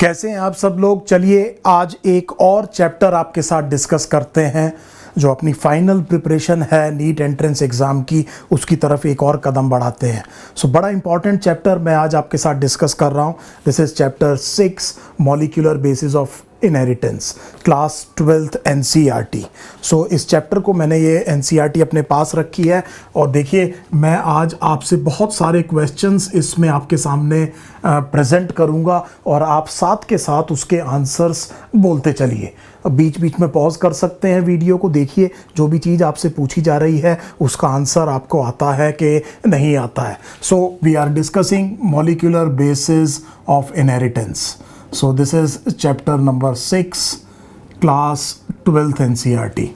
कैसे हैं आप सब लोग। चलिए आज एक और चैप्टर आपके साथ डिस्कस करते हैं जो अपनी फाइनल प्रिपरेशन है नीट एंट्रेंस एग्ज़ाम की, उसकी तरफ एक और कदम बढ़ाते हैं। सो बड़ा इंपॉर्टेंट चैप्टर मैं आज आपके साथ डिस्कस कर रहा हूँ। This is chapter 6 molecular basis of inheritance, class 12th NCERT। सो इस चैप्टर को मैंने ये NCERT अपने पास रखी है और देखिए मैं आज आपसे बहुत सारे क्वेश्चंस इसमें आपके सामने प्रेजेंट करूंगा और आप साथ के साथ उसके आंसर्स बोलते चलिए। बीच बीच में पॉज कर सकते हैं, वीडियो को देखिए, जो भी चीज़ आपसे पूछी जा रही है उसका आंसर आपको आता है कि नहीं आता है। So we are discussing molecular basis of inheritance. So this is chapter number 6 class 12th NCERT।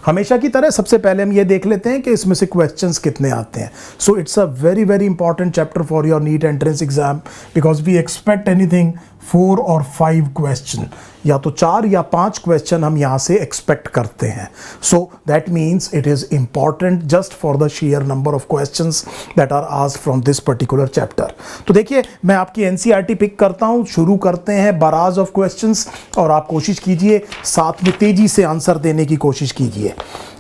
हमेशा की तरह सबसे पहले हम ये देख लेते हैं कि इसमें से क्वेश्चंस कितने आते हैं। So it's a very very important chapter for your NEET entrance exam because we expect anything 4 और 5 क्वेश्चन, या तो 4 या 5 क्वेश्चन हम यहाँ से एक्सपेक्ट करते हैं। So that means it is important just for the sheer number of questions that are asked from this particular chapter. तो देखिए मैं आपकी NCERT पिक करता हूँ, शुरू करते हैं बराज ऑफ क्वेश्चंस और आप कोशिश कीजिए साथ में तेजी से आंसर देने की कोशिश कीजिए।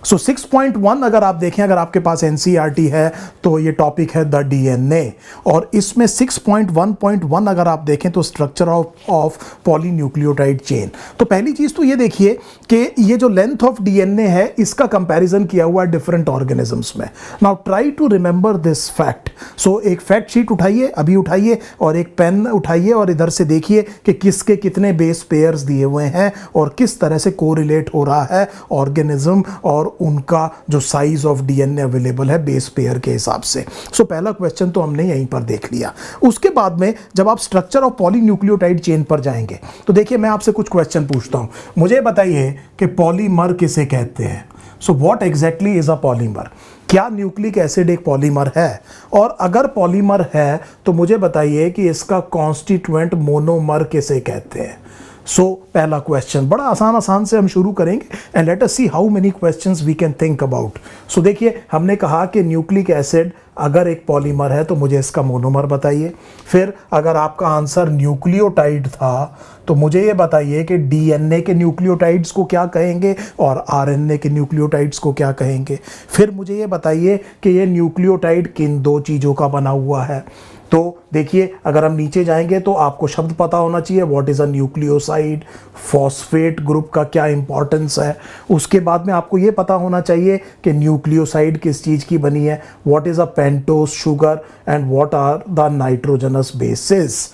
सो 6.1 अगर आप देखें, अगर आपके पास NCERT है तो ये टॉपिक है द DNA, और इसमें 6.1.1 अगर आप देखें तो स्ट्रक्चर ऑफ पॉलीन्यूक्लियोटाइड चेन। तो पहली चीज़ तो ये देखिए कि ये जो लेंथ ऑफ DNA है इसका कंपैरिजन किया हुआ है डिफरेंट ऑर्गेनिजम्स में। Now try to remember this fact. सो एक फैक्ट शीट उठाइए, अभी उठाइए, और एक पेन उठाइए और इधर से देखिए कि किसके कितने बेस पेयर्स दिए हुए हैं और किस तरह से कोरिलेट हो रहा है ऑर्गेनिज्म और उनका जो साइज ऑफ DNA अवेलेबल है बेस पेयर के हिसाब से। सो पहला क्वेश्चन तो हमने यहीं पर देख लिया। उसके बाद में जब आप स्ट्रक्चर ऑफ पॉलीन्यूक्लियोटाइड चेन पर जाएंगे तो देखिए मैं आपसे कुछ क्वेश्चन पूछता हूं। मुझे बताइए कि पॉलीमर किसे कहते हैं। So what exactly is a polymer. क्या न्यूक्लिक एसिड एक पॉलीमर है, और अगर पॉलीमर है तो मुझे बताइए कि इसका कॉन्स्टिट्यूएंट मोनोमर किसे कहते हैं। सो पहला क्वेश्चन बड़ा आसान से हम शुरू करेंगे and let us see how many questions we can think about. So देखिए हमने कहा कि न्यूक्लिक एसिड अगर एक पॉलीमर है तो मुझे इसका मोनोमर बताइए। फिर अगर आपका आंसर न्यूक्लियोटाइड था तो मुझे ये बताइए कि DNA के न्यूक्लियोटाइड्स को क्या कहेंगे और RNA के न्यूक्लियोटाइड्स को क्या कहेंगे। फिर मुझे ये बताइए कि ये न्यूक्लियोटाइड किन दो चीज़ों का बना हुआ है। तो देखिए अगर हम नीचे जाएंगे तो आपको शब्द पता होना चाहिए, what is a nucleoside, phosphate group का क्या इंपॉर्टेंस है। उसके बाद में आपको ये पता होना चाहिए कि न्यूक्लियोसाइड किस चीज़ की बनी है, what is a pentose sugar and what are the nitrogenous bases.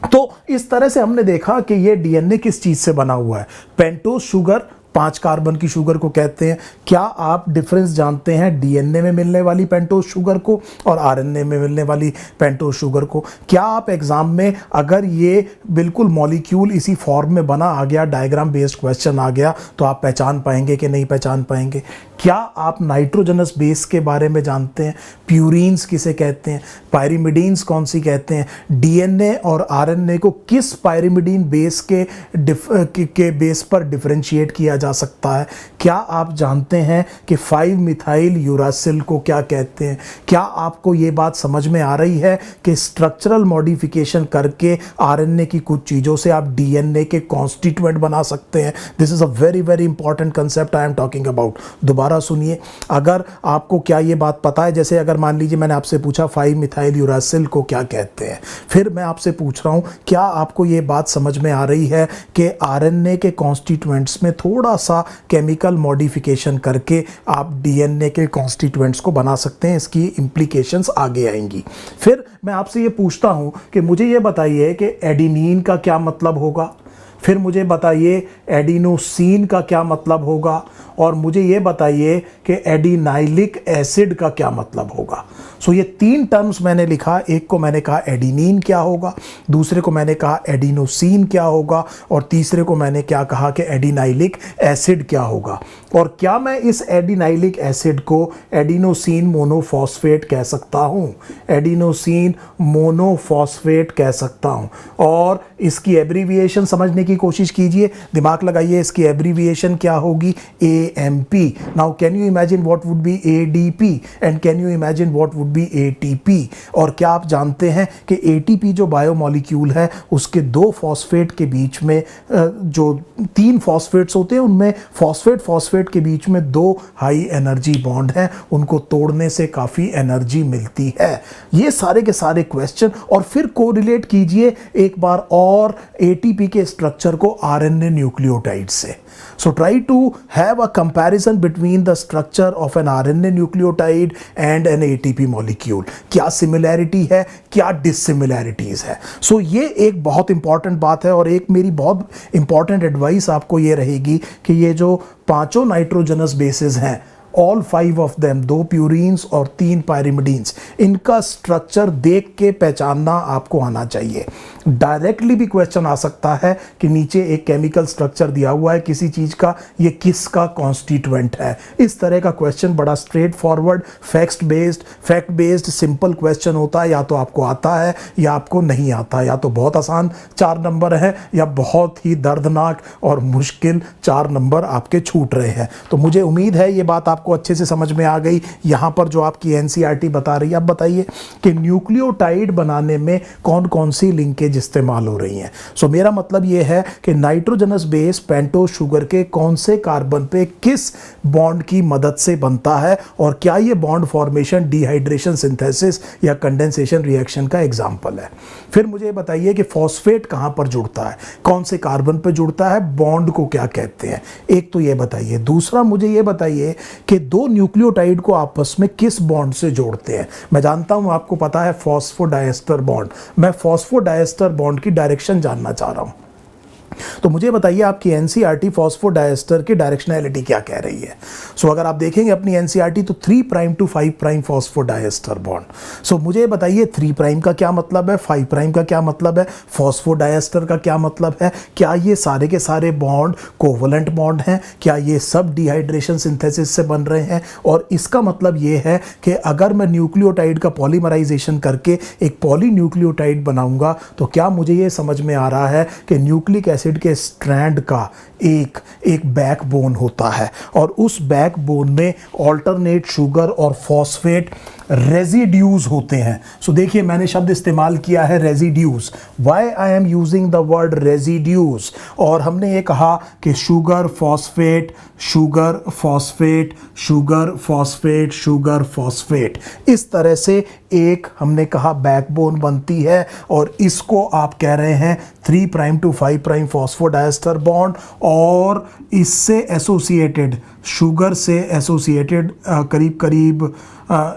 तो इस तरह से हमने देखा कि ये DNA किस चीज़ से बना हुआ है। पेंटोज शुगर 5 कार्बन की शुगर को कहते हैं। क्या आप डिफरेंस जानते हैं DNA में मिलने वाली पेंटोज शुगर को और RNA में मिलने वाली पेंटोज शुगर को। क्या आप एग्जाम में अगर ये बिल्कुल मॉलिक्यूल इसी फॉर्म में बना आ गया, डायग्राम बेस्ड क्वेश्चन आ गया, तो आप पहचान पाएंगे कि नहीं पहचान पाएंगे। क्या आप नाइट्रोजनस बेस के बारे में जानते हैं, प्यूरीन्स किसे कहते हैं, पायरिमिडीन्स कौन सी कहते हैं, DNA और RNA को किस पायरिमिडीन बेस के बेस पर डिफरेंशिएट किया जा सकता है। क्या आप जानते हैं कि 5 मिथाइल यूरासिल को क्या कहते हैं। क्या आपको ये बात समझ में आ रही है कि स्ट्रक्चरल मॉडिफिकेशन करके RNA की कुछ चीज़ों से आप DNA के कॉन्स्टिट्यूएंट बना सकते हैं। This is a very very important concept I am talking about. दोबारा सुनिए, अगर आपको क्या ये बात पता है, जैसे अगर मान लीजिए मैंने आपसे पूछा 5 मिथाइल यूरासिल को क्या कहते हैं, फिर मैं आपसे पूछ रहा हूँ क्या आपको ये बात समझ में आ रही है कि RNA के कॉन्स्टिट्यूएंट्स में थोड़ा सा केमिकल मॉडिफिकेशन करके आप DNA के कॉन्स्टिट्यूएंट्स को बना सकते हैं। इसकी इम्प्लीकेशंस आगे आएंगी। फिर मैं आपसे ये पूछता हूँ कि मुझे ये बताइए कि एडिनिन का क्या मतलब होगा। फिर मुझे बताइए एडिनोसिन का क्या मतलब होगा, और मुझे ये बताइए कि एडिनाइलिक एसिड का क्या मतलब होगा। सो ये 3 टर्म्स मैंने लिखा। एक को मैंने कहा एडिनिन क्या होगा, दूसरे को मैंने कहा एडिनोसिन क्या होगा, और तीसरे को मैंने क्या कहा कि एडिनाइलिक एसिड क्या होगा। और क्या मैं इस एडिनाइलिक एसिड को एडिनोसिन मोनोफॉस्फेट कह सकता हूं? एडिनोसिन मोनोफॉस्फेट कह सकता हूं। और इसकी एब्रीविएशन समझने की कोशिश कीजिए, दिमाग लगाइए, इसकी एब्रीविएशन क्या होगी? AMP। Now can you imagine what would be ADP and can you imagine what would be ATP? और क्या आप जानते हैं कि ATP जो बायोमॉलिक्यूल है उसके दो फॉस्फेट के बीच में जो 3 फॉस्फेट्स होते हैं उनमें फॉस्फेट के बीच में 2 हाई एनर्जी बॉन्ड हैं, उनको तोड़ने से काफ़ी एनर्जी मिलती है। ये सारे के सारे क्वेश्चन, और फिर कोरिलेट कीजिए एक बार और ATP के स्ट्रक्चर को RNA न्यूक्लियोटाइड से। So try to have a comparison between the structure of an RNA nucleotide and an ATP molecule. क्या सिमिलैरिटी है, क्या डिससिमिलैरिटीज है। सो ये एक बहुत इंपॉर्टेंट बात है, और एक मेरी बहुत इंपॉर्टेंट एडवाइस आपको ये रहेगी कि ये जो 5 नाइट्रोजनस बेसेस हैं, ऑल 5 ऑफ देम, 2 प्यूरीन्स और 3 पायरिमिडीन्स, इनका स्ट्रक्चर देख के पहचानना आपको आना चाहिए। डायरेक्टली भी क्वेश्चन आ सकता है कि नीचे एक केमिकल स्ट्रक्चर दिया हुआ है किसी चीज का, ये किसका कॉन्स्टिट्यूएंट है। इस तरह का क्वेश्चन बड़ा straight forward, fact based simple question होता है। या तो आपको आता है या आपको नहीं आता, या तो बहुत आसान 4 नंबर है या बहुत ही दर्दनाक और मुश्किल 4 नंबर आपके छूट रहे हैं। तो मुझे उम्मीद है ये बात आपको अच्छे से समझ में आ गई। यहां पर जो आपकी NCERT बता रही है, अब बताइए कि न्यूक्लियोटाइड बनाने में कौन कौन सी लिंकेज इस्तेमाल हो रही हैं। सो मेरा मतलब यह है कि नाइट्रोजनस बेस पेंटोज शुगर के कौन से कार्बन पे किस बॉन्ड की मदद से बनता है, और क्या यह बॉन्ड फॉर्मेशन डिहाइड्रेशन, सिंथेसिस या कंडेंसेशन रिएक्शन का एग्जाम्पल है। फिर मुझे बताइए कि फॉस्फेट कहां पर जुड़ता है, कौन से कार्बन पे जुड़ता है, बॉन्ड को क्या कहते हैं। एक तो यह बताइए। दूसरा मुझे यह बताइए कि 2 न्यूक्लियोटाइड को आपस में किस बॉन्ड से जोड़ते हैं। मैं जानता हूं आपको पता है फॉस्फोडाइएस्टर बॉन्ड, मैं फॉस्फोडाइएस्टर बॉन्ड की डायरेक्शन जानना चाह रहा हूं। तो मुझे बताइए आपकी NCERT फॉस्फोडाइएस्टर की डायरेक्शनैलिटी क्या कह रही है। सो अगर आप देखेंगे अपनी NCERT तो 3 prime to 5 prime phosphodiester bond. So मुझे बताइए 3 प्राइम का क्या मतलब है, 5 प्राइम का क्या मतलब है, फॉस्फोडाइएस्टर का क्या मतलब है। क्या ये सारे के सारे बॉन्ड कोवलेंट बॉन्ड हैं, क्या ये सब डिहाइड्रेशन सिंथेसिस से बन रहे हैं। और इसका मतलब ये है कि अगर मैं न्यूक्लियोटाइड का पॉलीमराइजेशन करके एक पॉलीन्यूक्लियोटाइड बनाऊंगा तो क्या मुझे ये समझ में आ रहा है कि न्यूक्लिक एसिड के स्ट्रैंड का एक बैकबोन होता है, और उस बैकबोन में ऑल्टरनेट शुगर और फॉस्फेट रेजिड्यूज होते हैं। सो देखिए मैंने शब्द इस्तेमाल किया है residues. Why I am using the word residues. और हमने ये कहा कि sugar phosphate, sugar phosphate, sugar phosphate, sugar phosphate, इस तरह से एक हमने कहा बैकबोन बनती है, और इसको आप कह रहे हैं 3 prime to 5 prime phosphodiester bond. और इससे एसोसिएटेड, शुगर से एसोसिएटेड करीब करीब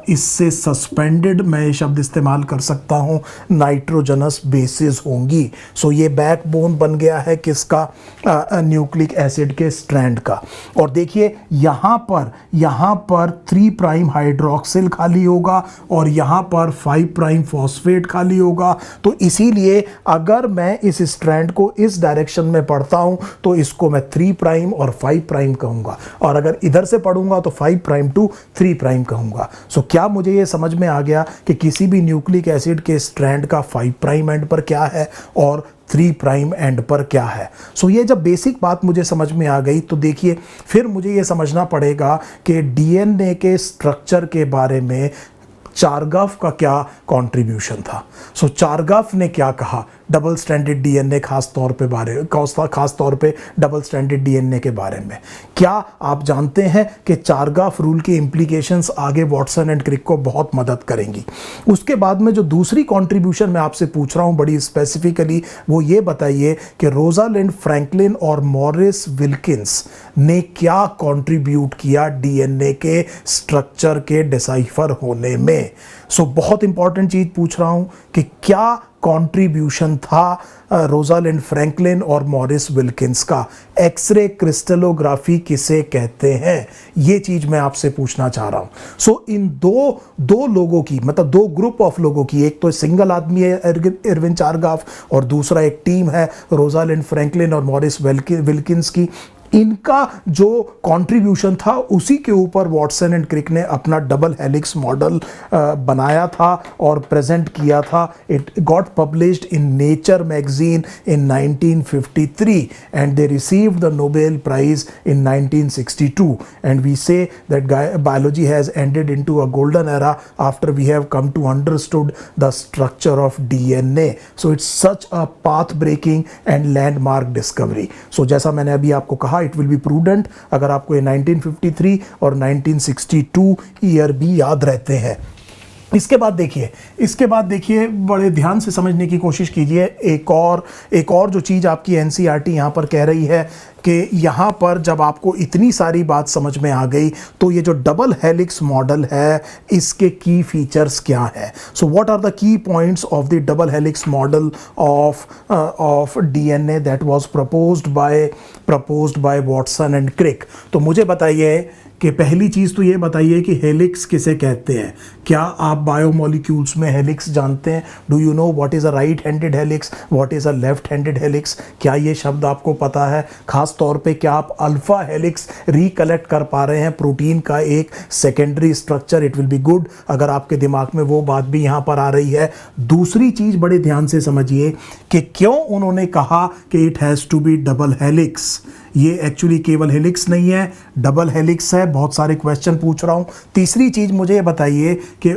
इससे सस्पेंडेड, मैं ये शब्द इस्तेमाल कर सकता हूँ, नाइट्रोजनस बेसिस होंगी। सो ये बैकबोन बन गया है किसका, न्यूक्लिक एसिड के स्ट्रैंड का। और देखिए यहाँ पर 3 प्राइम हाइड्रोक्सिल खाली होगा और यहाँ पर 5 प्राइम फॉस्फेट खाली होगा। तो इसीलिए अगर मैं इस स्ट्रैंड को इस डायरेक्शन में पढ़ता हूँ तो इसको मैं 3 प्राइम और 5 प्राइम कहूँगा, और अगर इधर से पढ़ूंगा तो 5 प्राइम टू 3 प्राइम कहूँगा। सो क्या मुझे ये समझ में आ गया कि किसी भी न्यूक्लिक एसिड के स्ट्रैंड का 5 प्राइम एंड पर क्या है और 3 प्राइम एंड पर क्या है। सो ये जब बेसिक बात मुझे समझ में आ गई तो देखिए फिर मुझे ये समझना पड़ेगा कि डीएनए के स्ट्रक्चर के बारे में चारगाफ का क्या कंट्रीब्यूशन था। सो चारगाफ ने क्या कहा डबल स्ट्रैंडेड डीएनए खास तौर पे डबल स्ट्रैंडेड डीएनए के बारे में। क्या आप जानते हैं कि चारगाफ रूल की इंप्लीकेशंस आगे वॉटसन एंड क्रिक को बहुत मदद करेंगी। उसके बाद में जो दूसरी कंट्रीब्यूशन मैं आपसे पूछ रहा हूं बड़ी स्पेसिफिकली, वो ये बताइए कि रोजालिंड फ्रैंकलिन और मॉरिस विल्किंस ने क्या कंट्रीब्यूट किया डीएनए के स्ट्रक्चर के डिसाइफर होने में। सो बहुत इंपॉर्टेंट चीज पूछ रहा हूं कि क्या कंट्रीब्यूशन था रोजालिंड फ्रैंकलिन और मॉरिस विल्किंस का। एक्सरे क्रिस्टलोग्राफी किसे कहते हैं, ये चीज मैं आपसे पूछना चाह रहा हूं। सो इन दो लोगों की, मतलब 2 ग्रुप ऑफ लोगों की, एक तो सिंगल आदमी है इरविन चारगाफ और दूसरा एक टीम है रोजालिंड फ्रैंकलिन और मॉरिस विल्किंस की। इनका जो कंट्रीब्यूशन था उसी के ऊपर वॉटसन एंड क्रिक ने अपना डबल हेलिक्स मॉडल बनाया था और प्रेजेंट किया था. It got published in Nature magazine in 1953 and they received the Nobel prize in 1962. And we say that biology has ended into a golden era after we have come to understood the structure of DNA. So it's such a path breaking and landmark discovery. So जैसा मैंने अभी आपको कहा, it will be prudent अगर आपको ये 1953 और 1962 year भी याद रहते हैं. इसके बाद देखिए बड़े ध्यान से समझने की कोशिश कीजिए. एक और जो चीज़ आपकी एनसीईआरटी यहाँ पर कह रही है कि यहाँ पर जब आपको इतनी सारी बात समझ में आ गई तो ये जो डबल हेलिक्स मॉडल है इसके की फीचर्स क्या है. So what are the key points of the double helix model of DNA that was proposed by Watson and Crick. तो मुझे बताइए कि पहली चीज़ तो ये बताइए कि हेलिक्स किसे कहते हैं. क्या आप बायोमोलिक्यूल्स में हेलिक्स जानते हैं? Do you know what is a right handed helix, what is a left handed helix? क्या ये शब्द आपको पता है? खास तौर पे क्या आप अल्फा हेलिक्स रिकलेक्ट कर पा रहे हैं, प्रोटीन का एक secondary structure? It will be good अगर आपके दिमाग में वो बात भी यहाँ पर आ रही है. दूसरी चीज़ बड़े ध्यान से समझिए कि क्यों उन्होंने कहा कि it has to be double helix. ये एक्चुअली केवल हेलिक्स नहीं है, डबल हेलिक्स है. बहुत सारे क्वेश्चन पूछ रहा हूँ. तीसरी चीज़ मुझे बताइए कि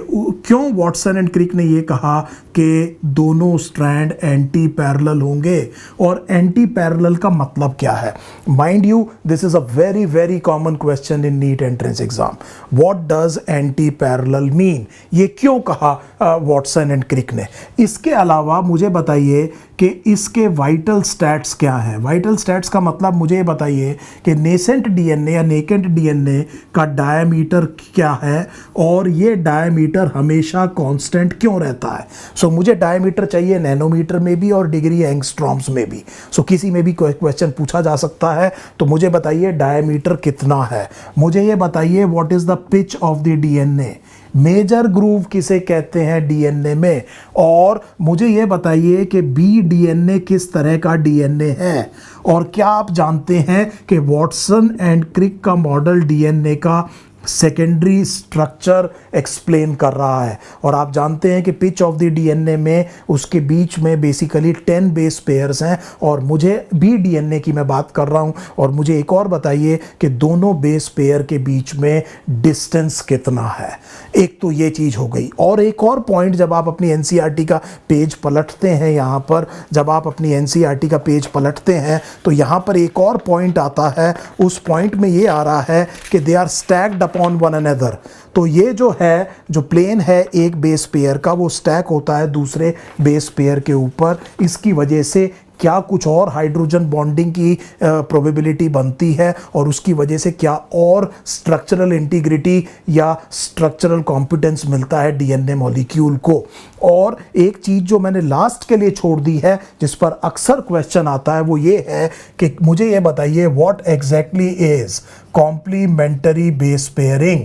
क्यों वॉटसन एंड क्रिक ने ये कहा कि दोनों स्ट्रैंड एंटी पैरेलल होंगे, और एंटी पैरेलल का मतलब क्या है? Mind you, this is a very very common question in NEET entrance exam. What does anti parallel mean? ये क्यों कहा वॉटसन एंड क्रिक ने? इसके अलावा मुझे बताइए कि इसके वाइटल स्टैट्स क्या हैं. वाइटल स्टैट्स का मतलब मुझे बताइए कि नेसेंट डीएनए या नेकेंट डीएनए का डायमीटर क्या है और ये डायमीटर हमेशा कांस्टेंट क्यों रहता है. सो मुझे डायमीटर चाहिए नैनोमीटर में भी और डिग्री एंगस्ट्रॉम्स में भी. सो किसी में भी क्वेश्चन पूछा जा सकता है. तो मुझे बताइए डायमीटर कितना है. मुझे ये बताइए what is the pitch of the DNA. Major groove किसे कहते हैं डीएनए में. और मुझे ये बताइए कि बी डीएनए किस तरह का डीएनए है. और क्या आप जानते हैं कि वॉटसन एंड क्रिक का मॉडल डीएनए का सेकेंडरी स्ट्रक्चर एक्सप्लेन कर रहा है. और आप जानते हैं कि पिच ऑफ द डीएनए में उसके बीच में बेसिकली 10 बेस पेयर्स हैं. और मुझे भी डीएनए की मैं बात कर रहा हूं. और मुझे एक और बताइए कि दोनों बेस पेयर के बीच में डिस्टेंस कितना है. एक तो ये चीज़ हो गई. और एक और पॉइंट, जब आप अपनी एनसीईआरटी का पेज पलटते हैं, यहाँ पर जब आप अपनी एनसीईआरटी का पेज पलटते हैं तो यहाँ पर एक और पॉइंट आता है. उस पॉइंट में ये आ रहा है कि they are stacked upon one another. तो ये जो है, जो प्लेन है एक बेस पेयर का, वो स्टैक होता है दूसरे बेस पेयर के ऊपर. इसकी वजह से क्या कुछ और हाइड्रोजन बॉन्डिंग की प्रोबेबिलिटी बनती है और उसकी वजह से क्या और स्ट्रक्चरल इंटीग्रिटी या स्ट्रक्चरल कॉम्पिटेंस मिलता है डीएनए मॉलिक्यूल को. और एक चीज़ जो मैंने लास्ट के लिए छोड़ दी है जिस पर अक्सर क्वेश्चन आता है वो ये है कि मुझे ये बताइए what exactly is complementary base pairing.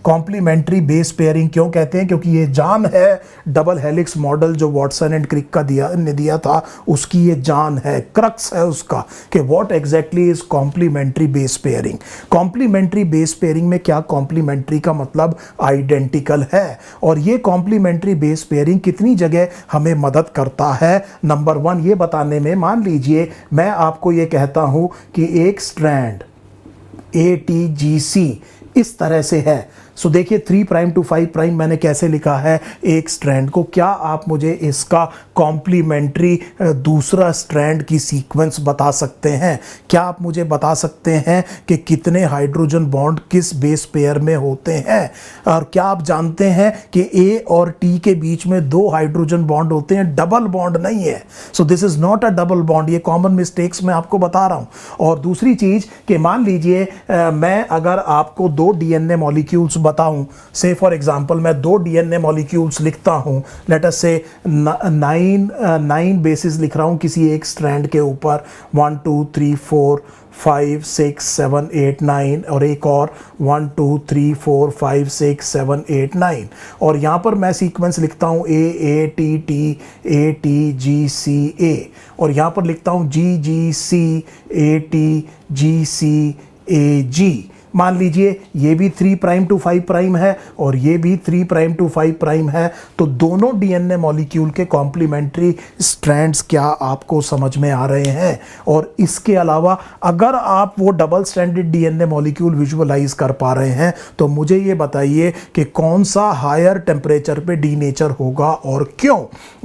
Complementary base pairing क्यों कहते हैं? क्योंकि ये जान है डबल हेलिक्स मॉडल जो वॉटसन एंड क्रिक का दिया था, उसकी ये जान है, क्रक्स है उसका कि what exactly is complementary base pairing. Complementary base pairing में क्या कॉम्प्लीमेंट्री का मतलब आइडेंटिकल है. और ये कॉम्प्लीमेंट्री बेस पेयरिंग कितनी जगह हमें मदद करता है. नंबर 1 ये बताने में, मान लीजिए मैं आपको ये कहता हूं कि एक स्ट्रैंड ATGC इस तरह से है. सो देखिए 3 प्राइम टू 5 प्राइम मैंने कैसे लिखा है एक स्ट्रैंड को. क्या आप मुझे इसका कॉम्प्लीमेंट्री दूसरा स्ट्रैंड की सीक्वेंस बता सकते हैं? क्या आप मुझे बता सकते हैं कि कितने हाइड्रोजन बॉन्ड किस बेस पेयर में होते हैं? और क्या आप जानते हैं कि A और T के बीच में 2 हाइड्रोजन बॉन्ड होते हैं, डबल बॉन्ड नहीं है. So this is not a double bond. ये कॉमन मिस्टेक्स मैं आपको बता रहा हूं. और दूसरी चीज कि मान लीजिए मैं अगर आपको 2 डीएनए मॉलिक्यूल्स बताऊं, से फॉर एग्जांपल मैं 2 डीएनए मॉलिक्यूल्स लिखता हूं, लेट अस से 9 बेसिस लिख रहा हूं किसी एक स्ट्रैंड के ऊपर, 1 2 3 4 5 6 7 8 9, और एक और 1 2 3 4 5 6 7 8 9, और यहाँ पर मैं सीक्वेंस लिखता हूँ AATT और यहाँ पर लिखता हूँ GGCATGCAG। मान लीजिए ये भी 3 प्राइम टू 5 प्राइम है और ये भी 3 प्राइम टू 5 प्राइम है, तो दोनों डीएनए मॉलिक्यूल के कॉम्प्लीमेंट्री स्ट्रैंड्स क्या आपको समझ में आ रहे हैं। और इसके अलावा अगर आप वो double stranded DNA molecule visualize कर पा रहे हैं तो मुझे ये बताइए कि कौन सा हायर टेम्परेचर पे डीनेचर होगा और क्यों।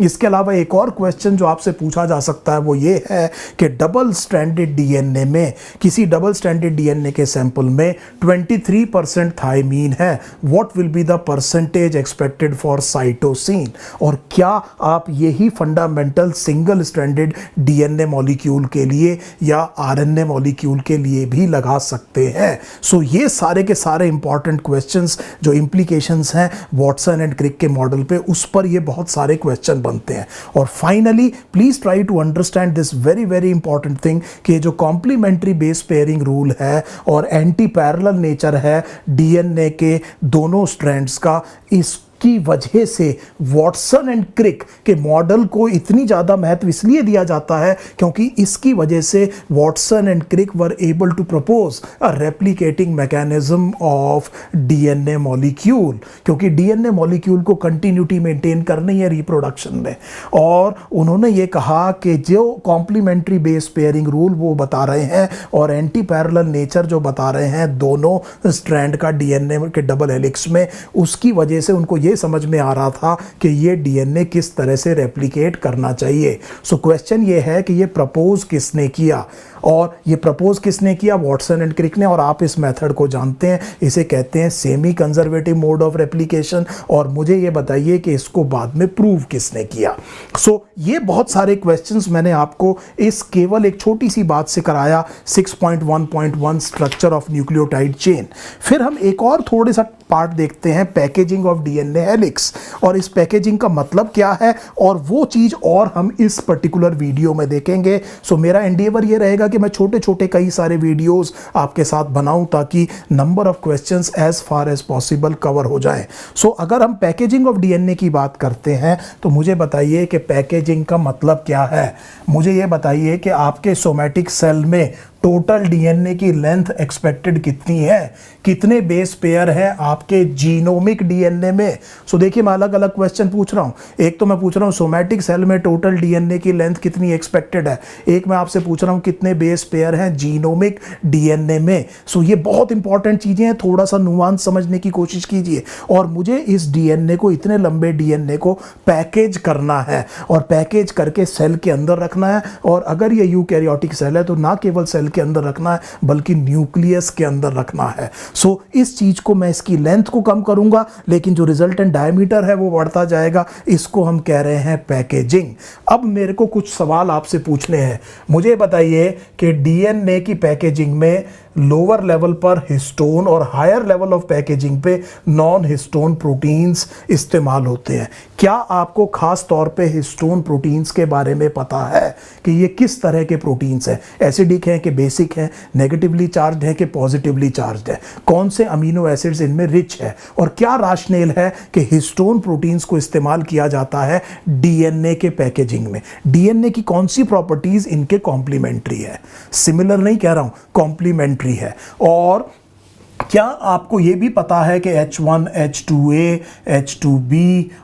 इसके अलावा एक और क्वेश्चन जो आपसे पूछा जा सकता है वो ये है कि डबल स्ट्रैंडेड डीएनए में, किसी डबल स्ट्रैंडेड डीएनए के सैंपल में 23% थायमीन है, what will be the percentage expected for cytosine. और क्या आप यही fundamental single stranded DNA molecule के लिए या आरएनए मॉलिक्यूल के लिए भी लगा सकते हैं। सो ये सारे के सारे इंपॉर्टेंट क्वेश्चंस जो इंप्लीकेशंस हैं वाटसन एंड क्रिक के मॉडल पे, उस पर ये बहुत सारे क्वेश्चन बनते हैं। और finally please try to understand this very very important thing कि जो कॉम्प्लीमेंट्री बेस पेयरिंग रूल है और एंटी पैरेलल नेचर है डीएनए के दोनों स्ट्रैंड्स का, इसकी वजह से वाटसन एंड क्रिक के मॉडल को इतनी ज़्यादा महत्व इसलिए दिया जाता है क्योंकि इसकी वजह से Watson and Crick were able to propose a replicating mechanism of DNA molecule, क्योंकि डीएनए मॉलिक्यूल को कंटिन्यूटी मेंटेन करनी है रिप्रोडक्शन में। और उन्होंने ये कहा कि जो कॉम्प्लीमेंट्री बेस पेयरिंग रूल वो बता रहे हैं और एंटी पैरेलल नेचर जो बता रहे हैं दोनों स्ट्रैंड का डीएनए के डबल हेलिक्स में, उसकी वजह से उनको ये समझ में आ रहा था कि ये डीएनए किस तरह से रेप्लिकेट करना चाहिए। सो क्वेश्चन ये है कि ये प्रपोज किसने किया, और ये प्रपोज किसने किया, वाटसन एंड क्रिक ने। और आप इस मेथड को जानते हैं, इसे कहते हैं semi conservative mode of replication. और मुझे ये बताइए कि इसको बाद में प्रूव किसने किया। सो ये बहुत सारे क्वेश्चंस मैंने आपको इस केवल एक छोटी सी बात से कराया, 6.1.1 स्ट्रक्चर ऑफ न्यूक्लियोटाइड चेन। फिर हम एक और थोड़े सा पार्ट देखते हैं, पैकेजिंग ऑफ डीएनए हेलिक्स, और इस पैकेजिंग का मतलब क्या है और वो चीज और हम इस पर्टिकुलर वीडियो में देखेंगे। सो मेरा एंडेवर ये रहेगा कि मैं छोटे छोटे कई सारे वीडियोस आपके साथ बनाऊं ताकि number of questions as far as possible cover हो जाए। सो अगर हम पैकेजिंग ऑफ डीएनए की बात करते हैं तो मुझे बताइए कि पैकेजिंग का मतलब क्या है। मुझे ये बताइए कि आपके सोमैटिक सेल में टोटल डीएनए की लेंथ एक्सपेक्टेड कितनी है, कितने बेस पेयर हैं आपके जीनोमिक डीएनए में। सो देखिए मैं अलग अलग क्वेश्चन पूछ रहा हूं। एक तो मैं पूछ रहा हूं सोमैटिक सेल में टोटल डीएनए की लेंथ कितनी एक्सपेक्टेड है, एक मैं आपसे पूछ रहा हूं कितने बेस पेयर हैं जीनोमिक डीएनए में। सो ये बहुत इंपॉर्टेंट चीजें हैं, थोड़ा सा नुआंस समझने की कोशिश कीजिए। और मुझे इस डीएनए को, इतने लंबे डीएनए को पैकेज करना है और पैकेज करके सेल के अंदर रखना है। और अगर ये यूकैरियोटिक सेल है तो ना केवल सेल के अंदर रखना है बल्कि न्यूक्लियस के अंदर रखना है। सो इस चीज को मैं, इसकी लेंथ को कम करूंगा लेकिन जो रिजल्टेंट डायमीटर है वो बढ़ता जाएगा, इसको हम कह रहे हैं पैकेजिंग। अब मेरे को कुछ सवाल आपसे पूछने हैं। मुझे बताइए कि डीएनए की पैकेजिंग में लोअर लेवल पर हिस्टोन और हायर लेवल ऑफ पैकेजिंग पे नॉन हिस्टोन प्रोटीन्स इस्तेमाल होते हैं। क्या आपको खास तौर पे हिस्टोन प्रोटीन्स के बारे में पता है कि ये किस तरह के प्रोटीन्स हैं, एसिडिक हैं कि बेसिक हैं, नेगेटिवली चार्ज्ड हैं कि पॉजिटिवली चार्ज्ड है, कौन से अमीनो एसिड्स इनमें रिच है, और क्या राशनेल है कि हिस्टोन प्रोटीन्स को इस्तेमाल किया जाता है डीएनए के पैकेजिंग में। डीएनए की कौन सी प्रॉपर्टीज इनके कॉम्प्लीमेंट्री है, सिमिलर नहीं कह रहा हूं, कॉम्प्लीमेंट्री है। और क्या आपको यह भी पता है कि H1, H2A, H2B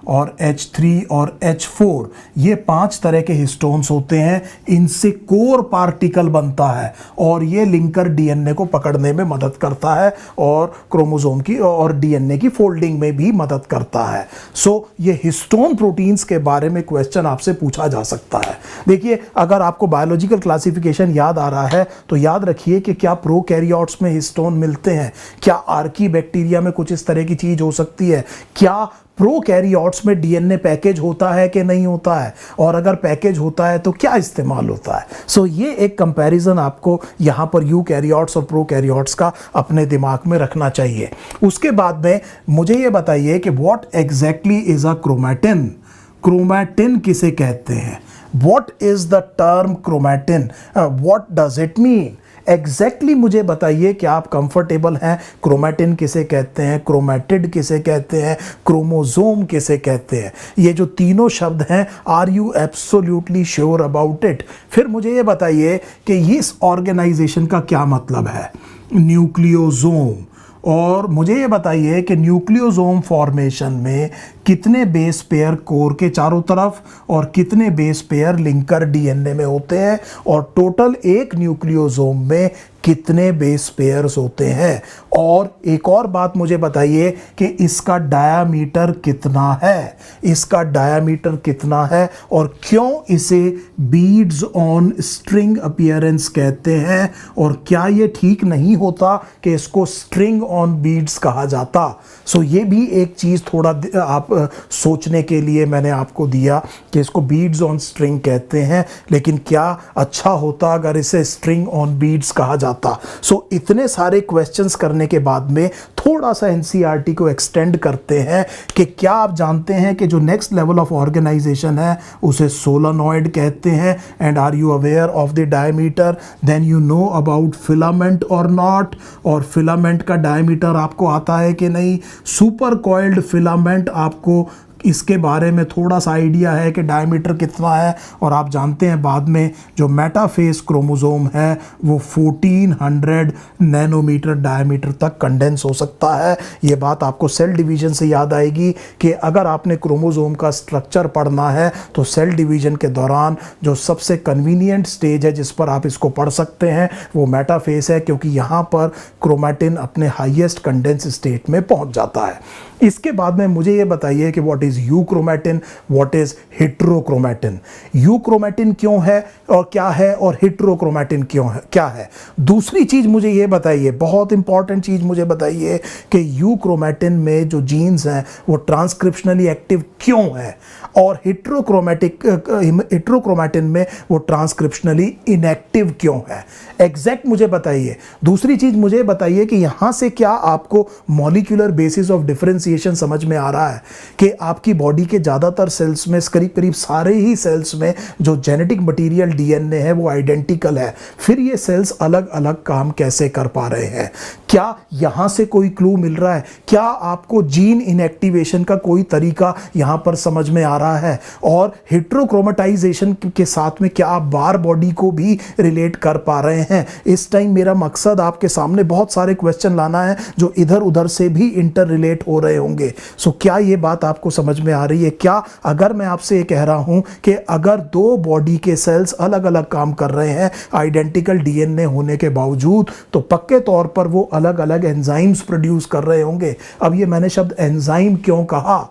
और H3 और H4 ये 5 तरह के हिस्टोन्स होते हैं, इनसे कोर पार्टिकल बनता है और ये लिंकर डीएनए को पकड़ने में मदद करता है और क्रोमोसोम की और डीएनए की फोल्डिंग में भी मदद करता है। सो ये हिस्टोन प्रोटीन्स के बारे में क्वेश्चन आपसे पूछा जा सकता है। देखिए अगर आपको बायोलॉजिकल क्लासिफिकेशन याद आ रहा है तो याद रखिए कि क्या प्रोकैरियोट्स में हिस्टोन मिलते हैं, क्या आर्की बैक्टीरिया में कुछ इस तरह की चीज हो सकती है? क्या प्रोकैरियोट्स में डीएनए पैकेज होता है कि नहीं होता है, और अगर पैकेज होता है तो क्या इस्तेमाल होता है? सो ये एक कंपैरिजन आपको यहाँ पर यूकैरियोट्स और प्रोकैरियोट्स का अपने दिमाग में रखना चाहिए। उसके बाद में मुझे ये बताइए कि what exactly is a chromatin? Chromatin किसे कहते हैं? What is the term chromatin? What does it mean? Exactly मुझे बताइए कि आप कंफर्टेबल हैं। क्रोमैटिन किसे कहते हैं, क्रोमैटिड किसे कहते हैं, क्रोमोसोम किसे कहते हैं? ये जो तीनों शब्द हैं, are you absolutely sure about it? फिर मुझे ये बताइए कि इस ऑर्गेनाइजेशन का क्या मतलब है, न्यूक्लियोसोम। और मुझे ये बताइए कि न्यूक्लियोसोम फॉर्मेशन में कितने बेस पेयर कोर के चारों तरफ और कितने बेस पेयर लिंकर डीएनए में होते हैं, और टोटल एक न्यूक्लियोसोम में कितने बेस पेयर्स होते हैं? और एक और बात मुझे बताइए कि इसका डायामीटर कितना है? इसका डायामीटर कितना है और क्यों इसे बीड्स ऑन स्ट्रिंग अपीयरेंस कहते हैं? और क्या ये ठीक नहीं होता कि इसको स्ट्रिंग ऑन बीड्स कहा जाता? सो ये भी एक चीज़ थोड़ा आप सोचने के लिए मैंने आपको दिया कि इसको बीड्स ऑन स्ट्रिंग कहते हैं, लेकिन क्या अच्छा होता अगर इसे स्ट्रिंग ऑन बीड्स कहा जाता? सो इतने सारे क्वेश्चंस करने के बाद में थोड़ा सा एनसीईआरटी को एक्सटेंड करते हैं कि क्या आप जानते हैं कि जो नेक्स्ट लेवल ऑफ ऑर्गेनाइजेशन है उसे सोलेनॉइड कहते हैं? And are you aware of the diameter? Then you know about filament और नॉट? और फिलामेंट का डायमीटर आपको आता है कि नहीं? सुपर कॉइल्ड फिलामेंट, आपको इसके बारे में थोड़ा सा आइडिया है कि डायमीटर कितना है? और आप जानते हैं बाद में जो मेटाफेस क्रोमोसोम है वो 1400 नैनोमीटर डायमीटर तक कंडेंस हो सकता है। ये बात आपको सेल डिवीजन से याद आएगी कि अगर आपने क्रोमोसोम का स्ट्रक्चर पढ़ना है तो सेल डिवीजन के दौरान जो सबसे कन्वीनियंट स्टेज है जिस पर आप इसको पढ़ सकते हैं वो मेटाफेस है, क्योंकि यहाँ पर क्रोमैटिन अपने हाईएस्ट कंडेंस स्टेट में पहुँच जाता है। इसके बाद में मुझे ये बताइए कि what is euchromatin, what is heterochromatin? Euchromatin क्यों है और क्या है, और हेट्रोक्रोमैटिन क्यों है, क्या है? दूसरी चीज मुझे ये बताइए, बहुत इंपॉर्टेंट चीज मुझे बताइए कि यूक्रोमैटिन में जो जीन्स हैं वो ट्रांसक्रिप्शनली एक्टिव क्यों है, और हेट्रोक्रोमैटिन में वो ट्रांसक्रिप्शनली इनएक्टिव क्यों है? एग्जैक्ट मुझे बताइए। दूसरी चीज मुझे बताइए कि यहां से क्या आपको मॉलिक्यूलर बेसिस ऑफ डिफरेंशिएशन समझ में आ रहा है कि आपकी बॉडी के ज्यादातर सेल्स में, करीब करीब सारे ही सेल्स में जो जेनेटिक मटेरियल डीएनए है वो आइडेंटिकल है, फिर ये सेल्स अलग अलग काम कैसे कर पा रहे हैं? क्या यहां से कोई क्लू मिल रहा है? क्या आपको जीन इनएक्टिवेशन का कोई तरीका यहां पर समझ में आ रहा है? और हेट्रोक्रोमेटाइजेशन के साथ में क्या आप बार बॉडी को भी रिलेट कर पा रहे हैं? इस टाइम मेरा मकसद आपके सामने बहुत सारे क्वेश्चन लाना है जो इधर उधर से भी इंटर रिलेट हो रहे होंगे। सो क्या ये बात आपको समझ में आ रही है? क्या अगर मैं आपसे ये कह रहा हूं कि अगर दो बॉडी के सेल्स अलग अलग काम कर रहे हैं आइडेंटिकल डीएनए होने के बावजूद, तो पक्के तौर पर वो अलग अलग एंजाइम्स प्रोड्यूस कर रहे होंगे। अब ये मैंने शब्द एंजाइम क्यों कहा?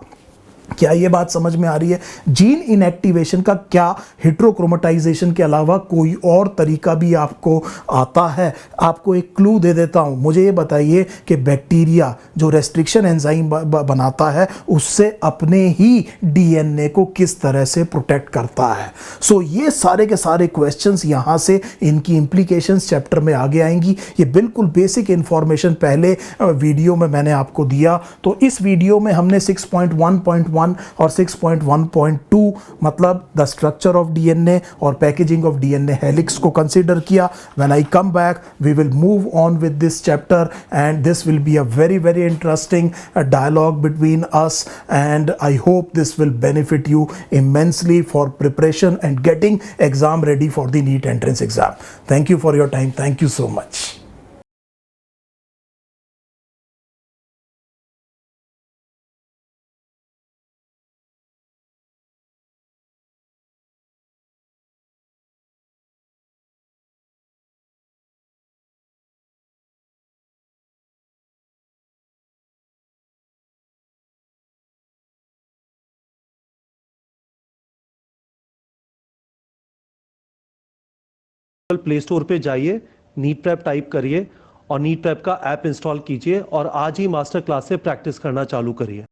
क्या ये बात समझ में आ रही है? जीन इनएक्टिवेशन का क्या हेट्रोक्रोमेटाइजेशन के अलावा कोई और तरीका भी आपको आता है? आपको एक क्लू दे देता हूं। मुझे ये बताइए कि बैक्टीरिया जो रेस्ट्रिक्शन एंजाइम बनाता है उससे अपने ही डीएनए को किस तरह से प्रोटेक्ट करता है? सो ये सारे के सारे क्वेश्चंस यहां से इनकी इंप्लीकेशंस चैप्टर में आगे आएंगी। ये बिल्कुल बेसिक इंफॉर्मेशन पहले वीडियो में मैंने आपको दिया। तो इस वीडियो में हमने 6.1.1 और 6.1.2 मतलब द स्ट्रक्चर ऑफ डीएनए और पैकेजिंग ऑफ डीएनए हेलिक्स को कंसीडर किया। When I come back we will move on with this chapter and this will be a very interesting dialogue between us, and I hope this will benefit you immensely for preparation and getting exam ready for the NEET entrance exam. Thank you for your time. Thank you so much. Play store पे जाइए, NEET prep type करिए और NEET prep का app install कीजिए और आज ही master class से practice करना चालू करिए।